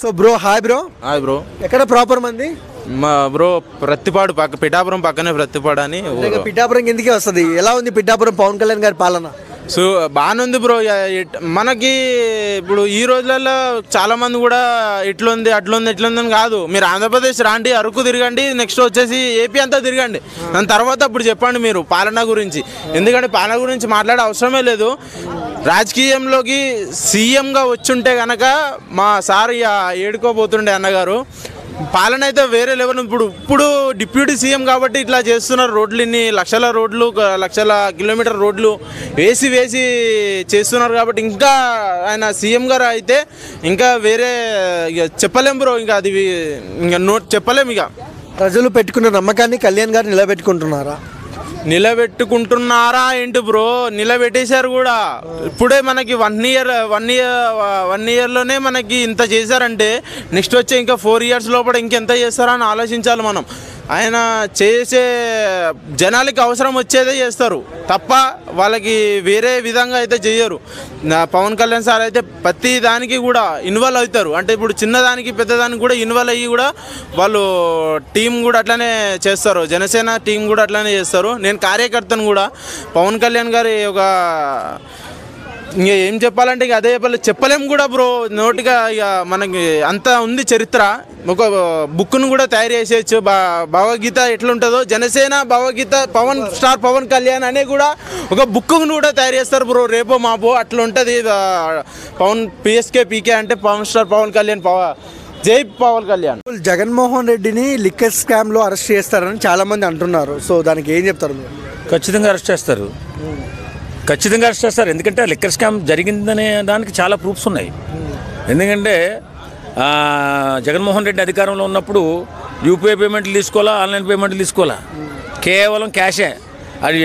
So bro hi bro. Hi bro. ఎక్కడ proper మంది? మా బ్రో ప్రత్తిపాడు పిఠాపురం పక్కనే ప్రత్తిపాడు అని. పిఠాపురం కిందకే వస్తుంది. ఎలా ఉంది పిఠాపురం పవన్ కళ్యాణ్ గారి పాలన? సో బాగానే ఉంది బ్రో. మనకి ఇప్పుడు ఈ రోజులలో చాలా మంది కూడా ఇట్లుంది అట్లుంది ఇట్లుందని కాదు. మీరు ఆంధ్రప్రదేశ్ రాండి, అరకు తిరగండి, నెక్స్ట్ వచ్చేసి ఏపీ అంతా తిరగండి. దాని తర్వాత అప్పుడు చెప్పండి మీరు పాలన గురించి. ఎందుకంటే పాలన గురించి మాట్లాడే అవసరమే లేదు. రాజకీయంలోకి సీఎంగా వచ్చుంటే కనుక మా సార్ ఏడుకోబోతుండే అన్నగారు. పాలన అయితే వేరే లెవెల్. ఇప్పుడు డిప్యూటీ సీఎం కాబట్టి ఇట్లా చేస్తున్నారు. రోడ్లు ఇన్ని లక్షల రోడ్లు, లక్షల కిలోమీటర్ రోడ్లు వేసి చేస్తున్నారు కాబట్టి ఇంకా ఆయన సీఎం గారు అయితే ఇంకా వేరే చెప్పలేం బ్రో. ఇంకా అది ఇంకా చెప్పలేం. ఇక ప్రజలు పెట్టుకున్న నమ్మకాన్ని కళ్యాణ్ గారు నిలబెట్టుకుంటున్నారా ఏంటి బ్రో? నిలబెట్టేశారు కూడా. ఇప్పుడే మనకి వన్ ఇయర్లోనే మనకి ఇంత చేశారంటే నెక్స్ట్ వచ్చే ఇంకా 4 years లోపల ఇంకెంత చేస్తారా అని ఆలోచించాలి మనం. ఆయన చేసే జనాలకి అవసరం వచ్చేదే చేస్తారు తప్ప వాళ్ళకి వేరే విధంగా అయితే చేయరు. పవన్ కళ్యాణ్ సార్ అయితే ప్రతి దానికి కూడా ఇన్వాల్వ్ అవుతారు. అంటే ఇప్పుడు చిన్నదానికి పెద్దదానికి కూడా ఇన్వాల్వ్ అయ్యి కూడా వాళ్ళు టీం కూడా అట్లనే చేస్తారు. జనసేన టీం కూడా అట్లనే చేస్తారు. నేను కార్యకర్తను కూడా. పవన్ కళ్యాణ్ గారి ఒక ఇంకా ఏం చెప్పాలంటే ఇక అదే చెప్పలేము కూడా బ్రో. నోటిగా ఇక మనకి అంత ఉంది చరిత్ర. ఒక బుక్ను కూడా తయారు చేసేయచ్చు. భగవద్గీత ఎట్లుంటుందో జనసేన భగవద్గీత పవన్ కళ్యాణ్ అనే కూడా ఒక బుక్ను కూడా తయారు చేస్తారు బ్రో. రేపో మాపో అట్లా ఉంటుంది. PSK PK అంటే పవన్ కళ్యాణ్ జై పవన్ కళ్యాణ్. జగన్మోహన్ రెడ్డిని లిక్కర్ స్కామ్ లో అరెస్ట్ చేస్తారని చాలా మంది అంటున్నారు. సో దానికి ఏం చెప్తారు? ఖచ్చితంగా అరెస్ట్ చేస్తారు. ఎందుకంటే లిక్కర్ స్కామ్ జరిగిందనే దానికి చాలా ప్రూఫ్స్ ఉన్నాయి. ఎందుకంటే జగన్మోహన్ రెడ్డి అధికారంలో ఉన్నప్పుడు యూపీఐ పేమెంట్లు తీసుకోవాలా, ఆన్లైన్ పేమెంట్లు తీసుకోవాలా, కేవలం క్యాషే. అది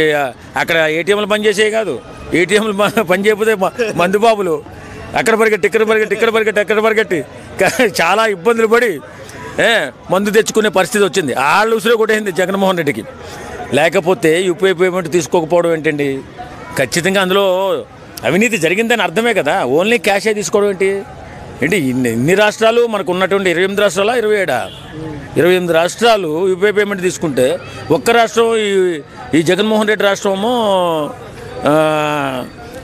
అక్కడ ఏటీఎంలు పనిచేసేవి కాదు. ఏటీఎంలు పనిచేయకపోతే మందుబాబులు అక్కడ పరిగెట్టి చాలా ఇబ్బందులు పడి మందు తెచ్చుకునే పరిస్థితి వచ్చింది. వాళ్ళు ఉసిరే కొట్టేసింది జగన్మోహన్ రెడ్డికి. లేకపోతే యూపీఐ పేమెంట్ తీసుకోకపోవడం ఏంటండి? ఖచ్చితంగా అందులో అవినీతి జరిగిందని అర్థమే కదా. ఓన్లీ క్యాషే తీసుకోవడం ఏంటి ఇన్ని రాష్ట్రాలు మనకు ఉన్నటువంటి 28 రాష్ట్రాలా 28 రాష్ట్రాలు యూపీఐ పేమెంట్ తీసుకుంటే ఒక్క రాష్ట్రం ఈ జగన్మోహన్ రెడ్డి రాష్ట్రము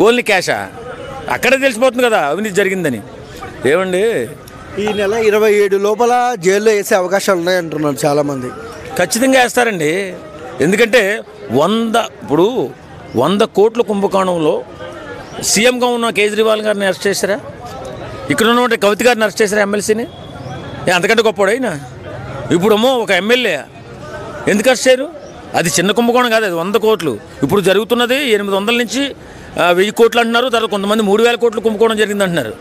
ఓన్లీ క్యాషా. అక్కడే తెలిసిపోతుంది కదా అవినీతి జరిగిందని. ఏమండి ఈ నెల 27 లోపల జైల్లో వేసే అవకాశాలు ఉన్నాయంటున్నారు చాలామంది. ఖచ్చితంగా వేస్తారండి. ఎందుకంటే 100 కోట్ల కుంభకోణంలో సీఎంగా ఉన్న కేజ్రీవాల్ గారిని అరెస్ట్ చేశారా? ఇక్కడ ఉన్నటువంటి కవిత గారిని అరెస్ట్ చేశారా? ఎమ్మెల్సీని అంతకంటే గొప్పవాడైనా. ఇప్పుడేమో ఒక ఎమ్మెల్యే ఎందుకు అరెస్ట్ చేయరు? అది చిన్న కుంభకోణం కాదు, అది 100 కోట్లు. ఇప్పుడు జరుగుతున్నది 800 నుంచి 1000 కోట్లు అంటున్నారు. తర్వాత కొంతమంది 3000 కోట్లు కుంభకోణం జరిగింది అంటున్నారు.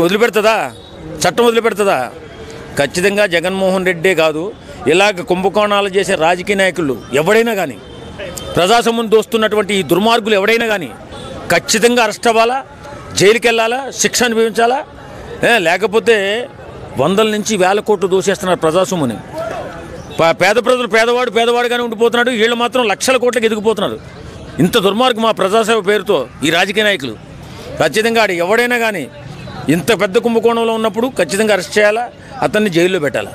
వదిలిపెడుతుందా? చట్టం వదిలిపెడుతుందా? ఖచ్చితంగా జగన్మోహన్ రెడ్డే కాదు, ఇలాగ కుంభకోణాలు చేసే రాజకీయ నాయకులు ఎవడైనా కానీ, ప్రజాస్వామ్యం దోస్తున్నటువంటి ఈ దుర్మార్గులు ఎవడైనా కానీ ఖచ్చితంగా అరెస్ట్ అవ్వాలా, జైలుకి వెళ్ళాలా, శిక్ష అనుభవించాలా. లేకపోతే 100 నుంచి 1000 కోట్లు దోసేస్తున్నారు ప్రజాస్వామ్యం. పేద ప్రజలు పేదవాడుగానే ఉండిపోతున్నాడు. వీళ్ళు మాత్రం లక్షల కోట్లకు ఎదిగిపోతున్నారు. ఇంత దుర్మార్గం మా ప్రజాసేవ పేరుతో ఈ రాజకీయ నాయకులు. ఖచ్చితంగా ఎవడైనా కానీ ఇంత పెద్ద కుంభకోణంలో ఉన్నప్పుడు ఖచ్చితంగా అరెస్ట్ చేయాలా, అతన్ని జైల్లో పెట్టాలా.